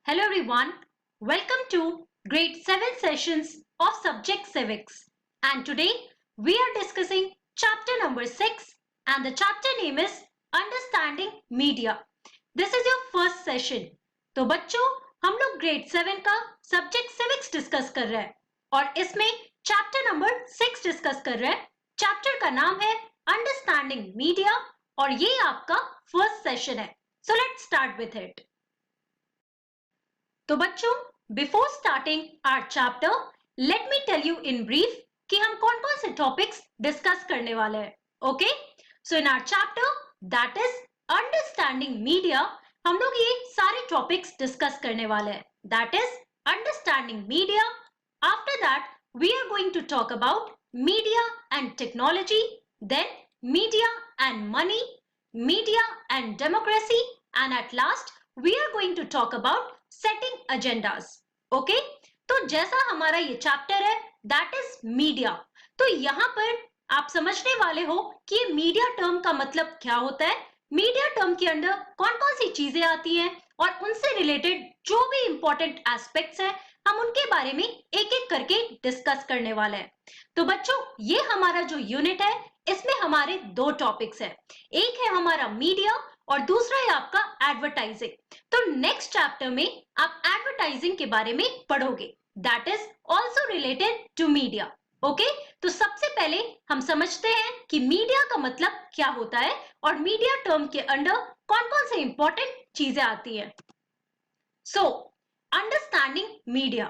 Hello everyone, welcome to grade 7 sessions of subject civics, and today we are discussing chapter number 6 and the chapter name is understanding media. This is your first session. तो बच्चों हम लोग grade 7 का subject civics discuss कर रहे हैं और इसमें chapter number 6 discuss कर रहे हैं. Chapter का नाम है understanding media और ये आपका first session है. So let's start with it. तो बच्चों before starting our chapter let me tell you in brief कि हम कौन कौन से टॉपिक्स डिस्कस करने वाले हैं. Okay, so in our chapter that is understanding media हम लोग ये सारे टॉपिक्स डिस्कस करने वाले हैं. That is understanding media. After that we are going to talk about media and technology, then media and money, media and democracy, and at last we are going to talk about setting agendas. Okay? तो जैसा हमारा ये chapter है that is media. तो यहाँ पर आप समझने वाले हो कि ये मीडिया टर्म का मतलब क्या होता है, मीडिया टर्म के अंदर कौन कौन सी चीजें आती हैं और उनसे रिलेटेड जो भी इंपॉर्टेंट एस्पेक्ट्स हैं हम उनके बारे में एक एक करके डिस्कस करने वाले हैं. तो बच्चों ये हमारा जो यूनिट है इसमें हमारे दो टॉपिक्स हैं. एक है हमारा मीडिया और दूसरा है आपका एडवर्टाइजिंग. तो नेक्स्ट चैप्टर में आप एडवर्टाइजिंग के बारे में पढ़ोगे. That is also related to media. Okay, तो सबसे पहले हम समझते हैं कि मीडिया का मतलब क्या होता है और मीडिया टर्म के अंडर कौन कौन से इंपॉर्टेंट चीजें आती हैं. So understanding media.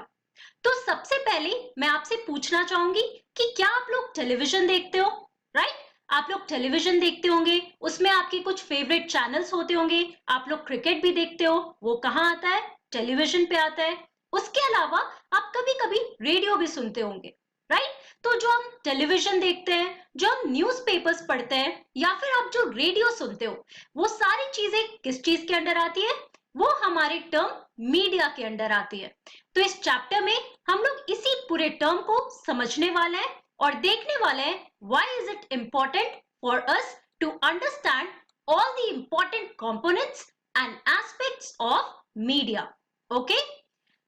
तो सबसे पहले मैं आपसे पूछना चाहूंगी कि क्या आप लोग टेलीविजन देखते हो, राइट? आप लोग टेलीविजन देखते होंगे, उसमें आपके कुछ फेवरेट चैनल्स होते होंगे. आप लोग क्रिकेट भी देखते हो, वो कहाँ आता है? टेलीविजन पे आता है. उसके अलावा आप कभी कभी रेडियो भी सुनते होंगे, राइट? तो जो हम टेलीविजन देखते हैं, जो हम न्यूज़पेपर्स पढ़ते हैं या फिर आप जो रेडियो सुनते हो, वो सारी चीजें किस चीज के अंडर आती है? वो हमारे टर्म मीडिया के अंडर आती है. तो इस चैप्टर में हम लोग इसी पूरे टर्म को समझने वाले हैं और देखने वाले हैं why is it important for us to understand all the important components and aspects of media. Okay,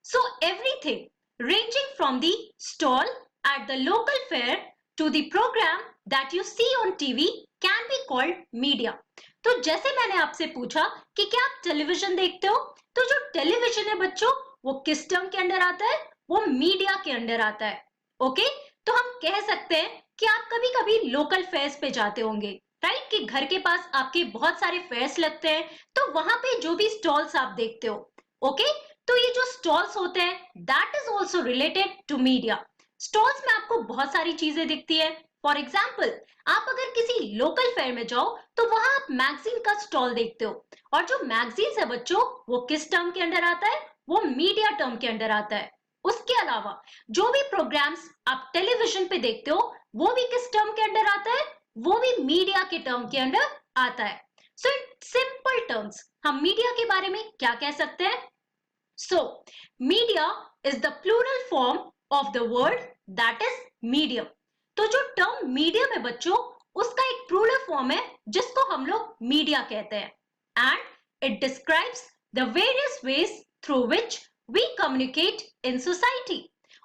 so everything ranging from the stall at the local fair to the program that you see on TV can be called media. तो जैसे मैंने आपसे पूछा कि क्या आप television देखते हो, तो जो टेलीविजन है बच्चों वो किस टर्म के अंदर आता है? वो मीडिया के अंदर आता है. ओके, तो हम कह सकते हैं कि आप कभी कभी लोकल फेयर्स पे जाते होंगे, राइट? कि घर के पास आपके बहुत सारे फेयर्स लगते हैं तो वहां पे जो भी स्टॉल्स आप देखते हो, ओके, तो ये जो स्टॉल्स होते हैं that is also related to media. Stalls में आपको बहुत सारी चीजें दिखती है. फॉर एग्जाम्पल आप अगर किसी लोकल फेयर में जाओ तो वहां आप मैगजीन का स्टॉल देखते हो और जो मैगजीन है बच्चों वो किस टर्म के अंदर आता है? वो मीडिया टर्म के अंदर आता है. उसके अलावा जो भी प्रोग्राम्स आप टेलीविजन पे देखते हो वो भी किस टर्म के अंदर आता है? वो भी मीडिया के टर्म के अंदर आता है. सो इन सिंपल टर्म्स हम मीडिया के बारे में क्या कह सकते हैं? So media is the plural form of the word that is medium. तो जो टर्म मीडियम है बच्चों उसका एक प्लूरल फॉर्म है जिसको हम लोग मीडिया कहते हैं and it describes the various ways through which we communicate in society.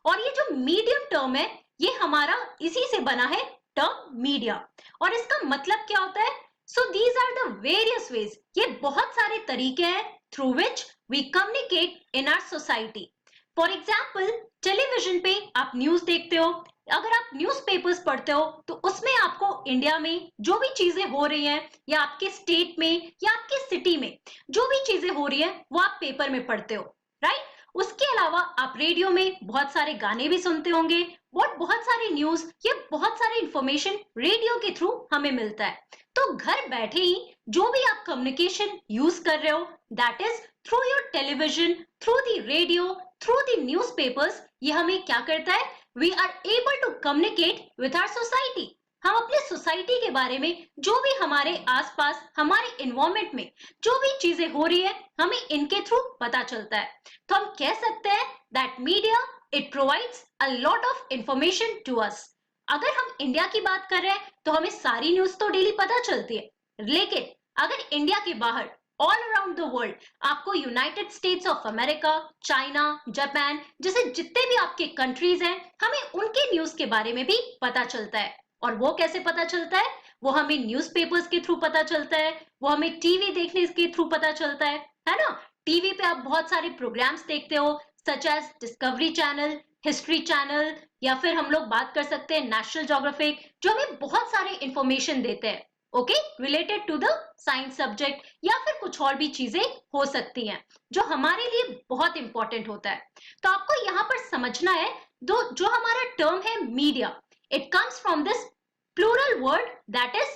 और ये जो मीडियम टर्म है ये हमारा इसी से बना है टर्म मीडिया. और इसका मतलब क्या होता है? So these are the various ways, ये बहुत सारे तरीके हैं through which we communicate in our society. For example television पे आप न्यूज देखते हो, अगर आप न्यूज़पेपर्स पढ़ते हो तो उसमें आपको इंडिया में जो भी चीजें हो रही हैं या आपके स्टेट में या आपके सिटी में जो भी चीजें हो रही हैं वो आप पेपर में पढ़ते हो, राइट? उसके अलावा आप रेडियो में बहुत सारे गाने भी सुनते होंगे और बहुत सारी न्यूज, ये बहुत सारी इंफॉर्मेशन रेडियो के थ्रू हमें मिलता है. तो घर बैठे ही जो भी आप कम्युनिकेशन यूज कर रहे हो that is through your television, through the radio, through the newspapers, ये हमें क्या करता है? We are able to communicate with our society. हम अपने सोसाइटी के बारे में जो भी हमारे आसपास हमारे इन्वायरमेंट में जो भी चीजें हो रही है हमें इनके थ्रू पता चलता है. तो हम कह सकते हैं that media it provides a lot of information to us. अगर हम इंडिया की बात कर रहे हैं तो हमें सारी न्यूज तो डेली पता चलती है, लेकिन अगर इंडिया के बाहर ऑल अराउंड द वर्ल्ड, आपको United states of America, China, Japan जैसे जितने भी आपके कंट्रीज हैं, हमें उनके न्यूज के बारे में भी पता चलता है। और वो कैसे पता चलता है? वो हमें न्यूज़पेपर्स के थ्रू पता चलता है, वो हमें टीवी देखने के थ्रू पता चलता है ना? टीवी पे आप बहुत सारे प्रोग्राम्स देखते हो, such as Discovery Channel, History Channel, या फिर हम लोग बात कर सकते हैं नेशनल ज्योग्राफिक, जो हमें बहुत सारे इंफॉर्मेशन देते हैं, okay, related to the science subject, या फिर कुछ और भी चीजें हो सकती हैं जो हमारे लिए बहुत इंपॉर्टेंट होता है। तो आपको यहाँ पर समझना है, जो हमारा टर्म है media, it comes from this plural word, that is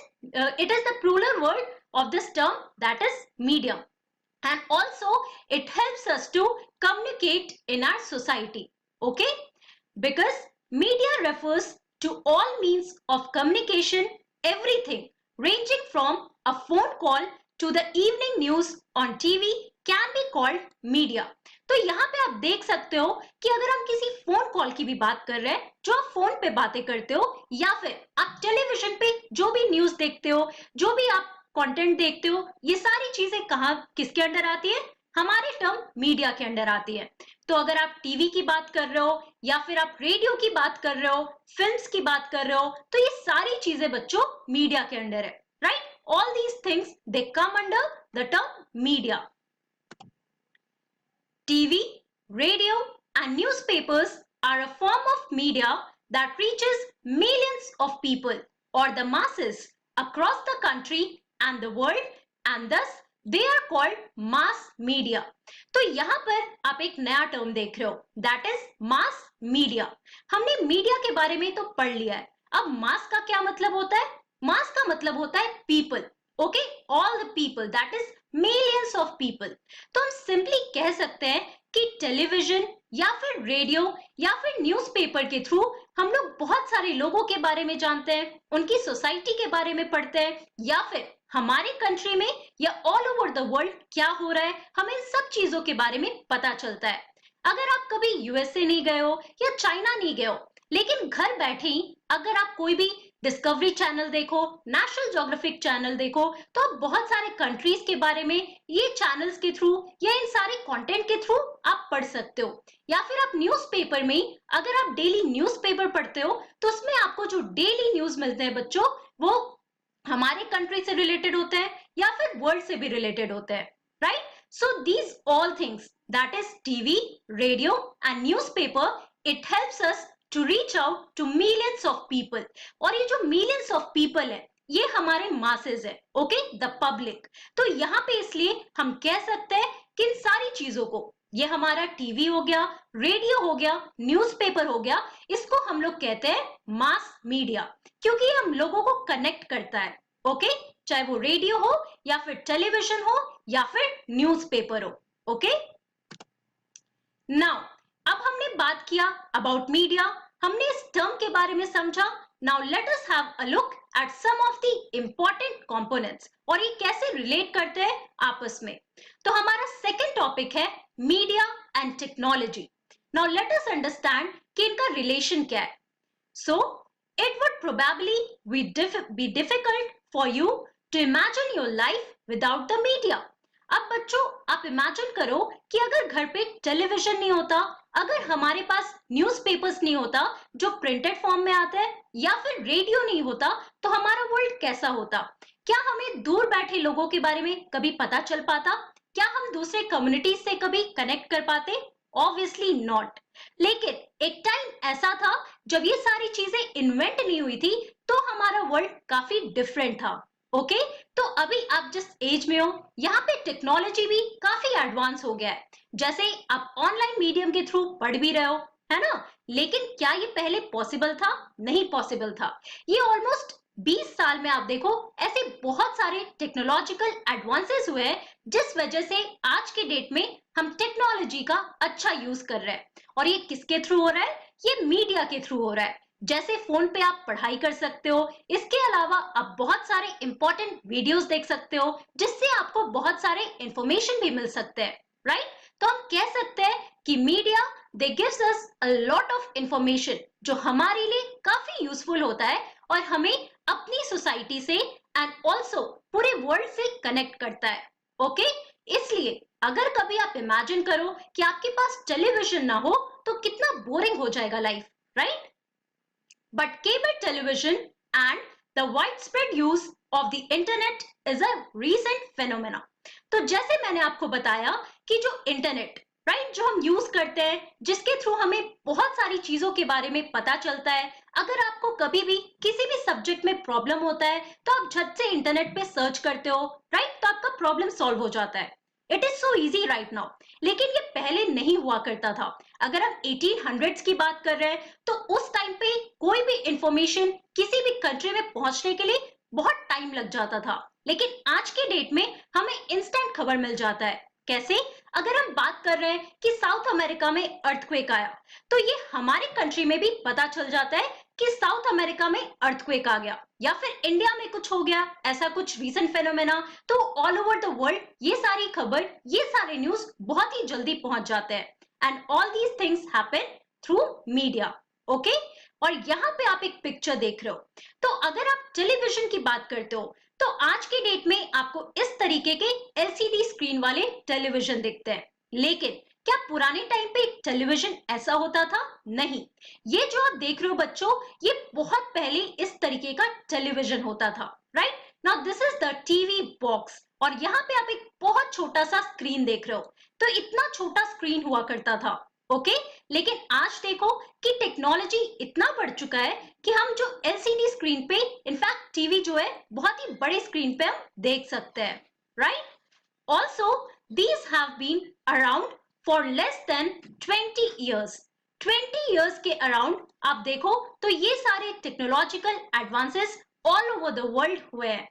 it is the plural word of this term, that is medium, and also it helps us to communicate in our society, okay, because media refers to all means of communication, everything ranging from a phone call to the evening news on TV can be called media. तो यहाँ पे आप देख सकते हो कि अगर हम किसी फोन कॉल की भी बात कर रहे हैं, जो आप फोन पे बातें करते हो, या फिर आप टेलीविजन पे जो भी न्यूज देखते हो, जो भी आप कंटेंट देखते हो, ये सारी चीजें कहाँ किसके अंडर आती है? हमारे टर्म मीडिया के अंडर आती है। तो अगर आप टीवी की बात कर रहे हो, या फिर आप रेडियो की बात कर रहे हो, फिल्म्स की बात कर रहे हो, तो ये सारी चीजें बच्चों मीडिया के अंडर है, right? All these things they come under the term media. TV, radio, and newspapers are a form of media that reaches millions of people or the masses across the country and the world, and thus they are called mass media. तो यहाँ पर आप एक नया term देख रहे हो, that is mass media. हमने मीडिया के बारे में तो पढ़ लिया है, अब मास का क्या मतलब होता है? मास का मतलब होता है people, okay, all the people, that is millions of people. तो हम सिंपली कह सकते हैं कि टेलीविजन या फिर रेडियो या फिर न्यूज़पेपर के थ्रू हम लोग बहुत सारे लोगों के बारे में जानते हैं, उनकी सोसाइटी के बारे में पढ़ते हैं, या फिर हमारे कंट्री में या ऑल ओवर द वर्ल्ड क्या हो रहा है, हमें सब चीजों के बारे में पता चलता है। अगर आप कभी यूएसए नहीं गए हो या चाइना नहीं गए हो, लेकिन घर बैठे ही अगर आप कोई भी डिस्कवरी चैनल देखो, नेशनल ज्योग्राफिक चैनल देखो, तो आप बहुत सारे कंट्रीज के बारे में ये चैनल्स के थ्रू या इन सारे कंटेंट के थ्रू आप पढ़ सकते हो। या फिर आप न्यूज़पेपर में, अगर आप डेली न्यूज़पेपर पढ़ते हो, तो उसमें आपको जो डेली न्यूज मिलते हैं बच्चों, वो हमारे कंट्री से रिलेटेड होते हैं या फिर वर्ल्ड से भी रिलेटेड होते हैं, right? So these all things, that is TV, radio and newspaper, it helps us to reach out to millions of people. और ये जो millions of people है, ये हमारे masses है, okay, the public. तो यहाँ पे इसलिए हम कह सकते हैं कि इन सारी चीजों को, ये हमारा टीवी हो गया, रेडियो हो गया, न्यूज़पेपर हो गया, इसको हम लोग कहते हैं मास मीडिया, क्योंकि ये हम लोगों को कनेक्ट करता है, ओके, चाहे वो रेडियो हो या फिर टेलीविजन हो या फिर न्यूज़पेपर हो, ओके। नाउ अब हमने बात किया अबाउट मीडिया, हमने इस टर्म के बारे में समझा। Now let us have a look at some of the important components, और ये कैसे रिलेट करते हैं आपस में। तो हमारा सेकंड टॉपिक है media and technology. Now let us understand कि इनका रिलेशन क्या है। So it would probably be difficult for you to imagine your life without the media. अब बच्चों आप इमेजिन करो कि अगर घर पे टेलीविजन नहीं होता, अगर हमारे पास न्यूज़पेपर्स नहीं होता जो प्रिंटेड फॉर्म में आता है, या फिर रेडियो नहीं होता, तो हमारा वर्ल्ड कैसा होता? क्या हमें दूर बैठे लोगों के बारे में कभी पता चल पाता? क्या हम दूसरे कम्युनिटीज से कभी कनेक्ट कर पाते? Obviously not. लेकिन एक टाइम ऐसा था जब ये सारी चीजें इन्वेंट नहीं हुई थी, तो हमारा वर्ल्ड काफी डिफरेंट था, ओके। तो अभी आप जिस एज में हो, यहाँ पे टेक्नोलॉजी भी काफी एडवांस हो गया है। जैसे आप ऑनलाइन मीडियम के थ्रू पढ़ भी रहे हो, है ना? लेकिन क्या ये पहले पॉसिबल था? नहीं पॉसिबल था। ये ऑलमोस्ट 20 साल में आप देखो ऐसे बहुत सारे टेक्नोलॉजिकल एडवांसेस हुए हैं, जिस वजह से आज के डेट में हम टेक्नोलॉजी का अच्छा यूज कर रहे हैं। और ये किसके थ्रू हो रहा है? ये मीडिया के थ्रू हो रहा है। जैसे फोन पे आप पढ़ाई कर सकते हो, इसके अलावा आप बहुत सारे इंपॉर्टेंट वीडियोस देख सकते हो, जिससे आपको बहुत सारे इंफॉर्मेशन भी मिल सकते हैं, राइट? तो हम कह सकते हैं कि media they gives us a lot of information, जो हमारे लिए काफी यूजफुल होता है और हमें अपनी सोसाइटी से एंड ऑल्सो पूरे वर्ल्ड से कनेक्ट करता है, ओके। इसलिए अगर कभी आप इमेजिन करो कि आपके पास टेलीविजन ना हो तो कितना बोरिंग हो जाएगा life, right? But cable television and the widespread use of the internet is a recent phenomena. तो जैसे मैंने आपको बताया कि जो इंटरनेट, राइट, जो हम यूज करते हैं, जिसके थ्रू हमें बहुत सारी चीजों के बारे में पता चलता है। अगर आपको कभी भी किसी भी सब्जेक्ट में प्रॉब्लम होता है तो आप झट से इंटरनेट पे सर्च करते हो, राइट, तो आपका प्रॉब्लम सॉल्व हो जाता है। It is so easy right now. लेकिन ये पहले नहीं हुआ करता था। अगर हम 1800s की बात कर रहे हैं तो उस टाइम पे कोई भी इंफॉर्मेशन किसी भी कंट्री में पहुंचने के लिए बहुत टाइम लग जाता था। लेकिन आज के डेट में हमें इंस्टेंट खबर मिल जाता है। कैसे? अगर हम बात कर रहे हैं कि साउथ अमेरिका में अर्थक्वेक आया तो ये हमारे कंट्री में भी पता चल जाता है कि साउथ अमेरिका में अर्थक्वेक आ गया, या फिर इंडिया में कुछ हो गया, ऐसा कुछ रीसेंट फेनोमेना। तो ऑल ओवर द वर्ल्ड ये सारी खबर, ये सारे न्यूज बहुत ही जल्दी पहुंच जाते हैं। And all these things happen through media, okay. और यहाँ पे आप एक पिक्चर देख रहे हो। तो अगर आप टेलीविजन की बात करते हो तो आज के डेट में आपको इस तरीके के एलसीडी स्क्रीन वाले टेलीविजन दिखते हैं। लेकिन क्या पुराने टाइम पे टेलीविजन ऐसा होता था? नहीं। ये जो आप देख रहे हो बच्चों, ये बहुत पहले इस तरीके का टेलीविजन होता था, right? Now this is the TV box और यहाँ पे आप एक बहुत छोटा सा स्क्रीन देख रहे हो। तो इतना छोटा स्क्रीन हुआ करता था, ओके। लेकिन आज देखो कि टेक्नोलॉजी इतना बढ़ चुका है कि हम जो एलसीडी स्क्रीन पे, इनफैक्ट टीवी जो है बहुत ही बड़े स्क्रीन पे हम देख सकते हैं, right? Also these have been around for less than 20 years. 20 years के अराउंड आप देखो तो ये सारे technological advances all over the world हुए हैं।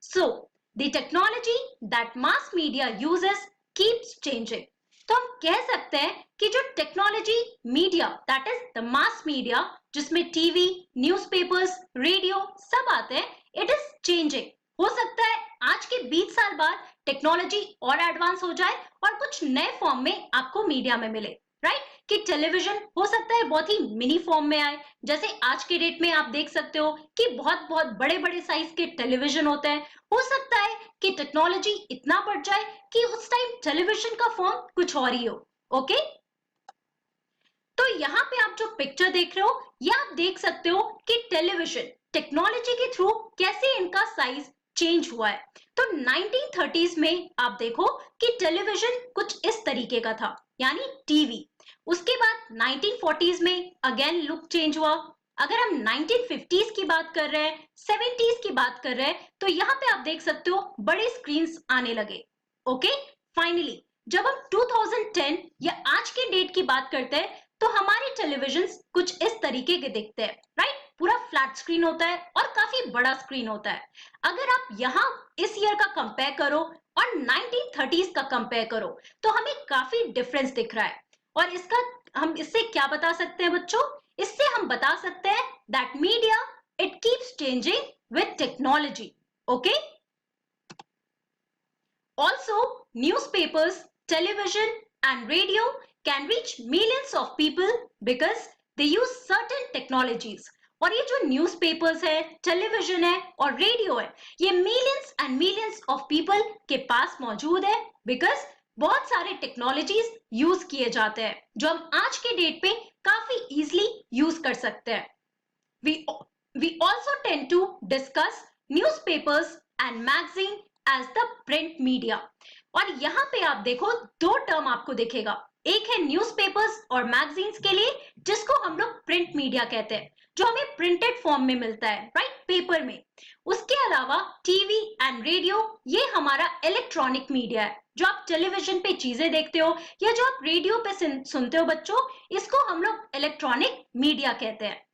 So the technology that mass media uses keeps changing. तो हम कह सकते हैं कि जो technology media, that is the mass media, जिसमें टीवी, न्यूज़पेपर्स, रेडियो सब आते हैं, इट इज चेंजिंग। हो सकता है आज के 20 साल बाद टेक्नोलॉजी और एडवांस हो जाए और कुछ नए फॉर्म में आपको मीडिया में मिले, राइट? कि टेलीविजन हो सकता है बहुत ही मिनी फॉर्म में आए, जैसे आज के डेट में आप देख सकते हो कि बहुत बहुत बड़े बड़े साइज के टेलीविजन होते हैं। हो सकता है कि टेक्नोलॉजी इतना बढ़ जाए कि उस टाइम टेलीविजन का फॉर्म कुछ और ही हो, ओके। तो यहाँ पे आप जो पिक्चर देख रहे हो, ये आप देख सकते हो कि टेलीविजन टेक्नोलॉजी के थ्रू कैसे इनका साइज चेंज हुआ है। तो 1930s में आप देखो कि टेलीविजन कुछ इस तरीके का था, यानी टीवी। उसके बाद 1940s में अगेन लुक चेंज हुआ। अगर हम 1950s की बात कर रहे हैं, 70s की बात कर रहे हैं, तो यहाँ पे आप देख सकते हो बड़े स्क्रीन्स आने लगे, ओके। फाइनली जब हम 2010 या आज के डेट की बात करते हैं तो हमारे टेलीविजन कुछ इस तरीके के दिखते हैं, राइट? पूरा फ्लैट स्क्रीन होता है और काफी बड़ा स्क्रीन होता है। अगर आप यहाँ इस ईयर का कंपेयर करो और 1930s का कंपेयर करो तो हमें काफी डिफरेंस दिख रहा है। और इसका हम इससे क्या बता सकते हैं बच्चों? इससे हम बता सकते हैं that media it keeps changing with technology, okay. Also, newspapers, television, and radio can reach millions of people because they use certain technologies. और ये जो न्यूज़पेपर्स है, टेलीविजन है और रेडियो है, ये millions and millions of people के पास मौजूद है बिकॉज बहुत सारे टेक्नोलॉजीज यूज किए जाते हैं जो हम आज के डेट पे काफी इजीली यूज कर सकते हैं। We also tend to discuss newspapers and magazine as the print media. और यहाँ पे आप देखो दो टर्म आपको दिखेगा, एक है न्यूज़पेपर्स और मैगजीन्स के लिए जिसको हम लोग प्रिंट मीडिया कहते हैं, जो हमें प्रिंटेड फॉर्म में मिलता है, राइट, पेपर में। उसके अलावा टीवी एंड रेडियो ये हमारा इलेक्ट्रॉनिक मीडिया है, जो आप टेलीविजन पे चीजें देखते हो या जो आप रेडियो पे सुनते हो बच्चों, इसको हम लोग इलेक्ट्रॉनिक मीडिया कहते हैं।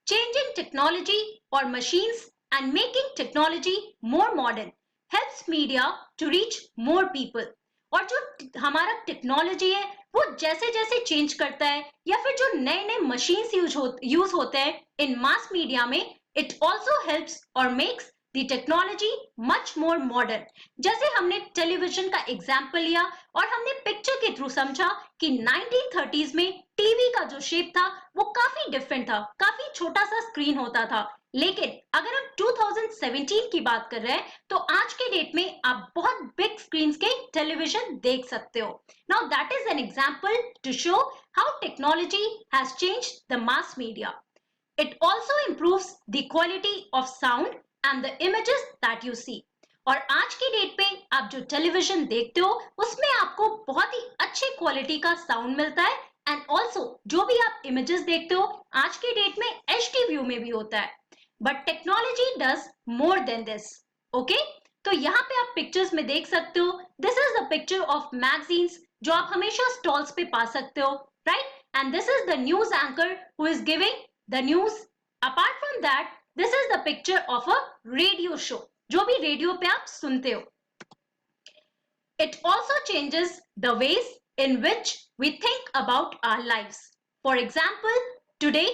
Changing technology or machines and making technology more modern helps media to reach more people. और जो हमारा टेक्नोलॉजी है वो जैसे जैसे चेंज करता है या फिर जो नए नए मशीन्स यूज होते हैं इन मास मीडिया में, इट ऑल्सो हेल्प्स और makes the technology much more modern. जैसे हमने टेलीविजन का एग्जाम्पल लिया और हमने पिक्चर के थ्रू समझा कि 1930s में टीवी का जो शेप था वो काफी डिफरेंट था, काफी छोटा सा स्क्रीन होता था। लेकिन अगर हम 2017 की बात कर रहे हैं तो आज के डेट में आप बहुत बिग स्क्रीन के टेलीविजन देख सकते हो. Now that is an example to show how technology has changed the mass media. It also improves the quality of sound and the images that you see. और आज की डेट पे आप जो टेलीविजन देखते हो उसमें आपको बहुत ही अच्छी क्वालिटी का साउंड मिलता है एंड ऑल्सो जो भी आप इमेजेस देखते हो आज के डेट में HD व्यू में भी होता है. But technology does more than this. Okay, तो यहाँ पे आप पिक्चर्स में देख सकते हो. This is the picture of magazines जो आप हमेशा स्टॉल्स पे पा सकते हो, right? And this is the news anchor who is giving the news. Apart from that, this is the picture of a radio show जो भी रेडियो पे आप सुनते हो. It also changes the ways in which we think about our lives. For example, today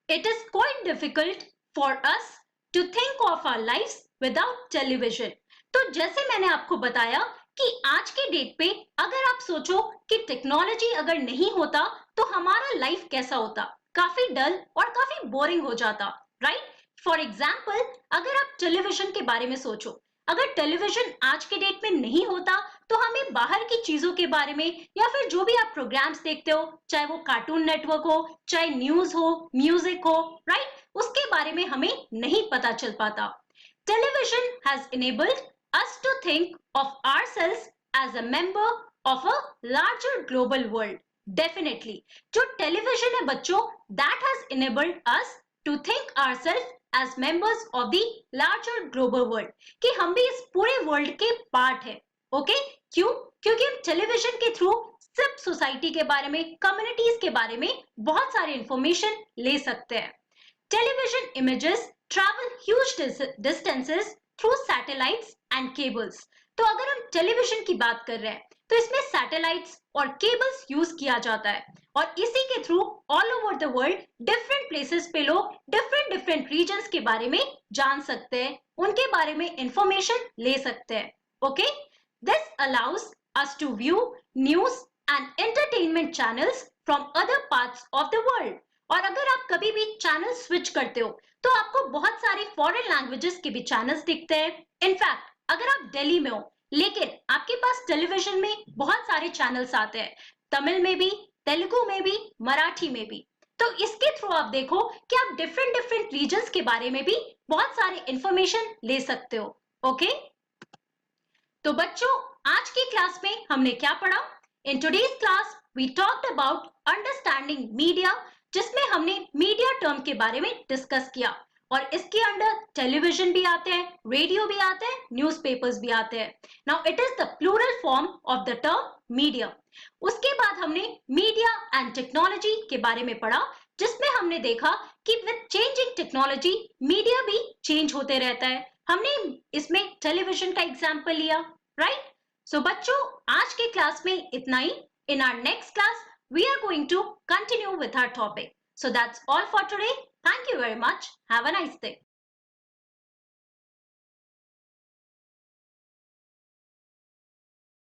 it is quite difficult for us to think of our lives without television. तो जैसे मैंने आपको बताया कि आज के डेट पे अगर आप सोचो कि टेक्नोलॉजी अगर नहीं होता तो हमारा लाइफ कैसा होता, काफी डल और काफी बोरिंग हो जाता, राइट? फॉर एग्जाम्पल, अगर आप टेलीविजन के बारे में सोचो, अगर टेलीविजन आज के डेट में नहीं होता तो हमें बाहर की चीजों के बारे में या फिर जो भी आप प्रोग्राम्स देखते हो, चाहे वो कार्टून नेटवर्क हो, चाहे न्यूज हो, म्यूजिक हो, राइट, उसके बारे में हमें नहीं पता चल पाता. Television has enabled us to think of ourselves as a member of a larger global world. Definitely, जो टेलीविजन है बच्चों, that has enabled us to think ourselves as members of the larger global world, कि हम भी इस पूरे world के part है. ओके, क्यों? क्योंकि हम टेलीविजन के थ्रू सिर्फ सोसाइटी के बारे में, कम्युनिटीज के बारे में बहुत सारी इंफॉर्मेशन ले सकते हैं. Television images travel huge distances through satellites and cables. तो अगर हम टेलीविजन की बात कर रहे हैं तो इसमें सैटेलाइट्स और केबल्स यूज किया जाता है और इसी के through all over the world different places पे लोग डिफरेंट रीजन्स के बारे में जान सकते हैं, उनके बारे में इंफॉर्मेशन ले सकते हैं. Okay, this allows us to view news and entertainment channels from other parts of the world. और अगर आप कभी भी चैनल स्विच करते हो तो आपको बहुत सारी फॉरेन लैंग्वेजेस के भी चैनल्स दिखते हैं. इनफैक्ट अगर आप दिल्ली में हो लेकिन आपके पास टेलीविजन में बहुत सारे चैनल्स आते हैं, तमिल में भी, तेलुगु में भी, मराठी में भी. तो इसके थ्रू आप देखो कि आप डिफरेंट रीजन्स के बारे में भी बहुत सारे इंफॉर्मेशन ले सकते हो. ओके, तो बच्चों आज की क्लास में हमने क्या पढ़ा? In today's class we talked about understanding media, जिसमें हमने मीडिया टर्म के बारे में डिस्कस किया और इसके अंडर टेलीविजन भी आते हैं, रेडियो भी आते हैं, न्यूज़पेपर्स भी आते हैं. Now it is the plural form of the term media. उसके बाद हमने मीडिया एंड टेक्नोलॉजी के बारे में पढ़ा, जिसमें हमने देखा कि विद चेंजिंग टेक्नोलॉजी मीडिया भी चेंज होते रहता है. हमने इसमें टेलीविजन का एग्जाम्पल लिया, राइट? सो बच्चों आज के क्लास में इतना ही. In our next class we are going to continue with our topic. So that's all for today. Thank you very much. Have a nice day.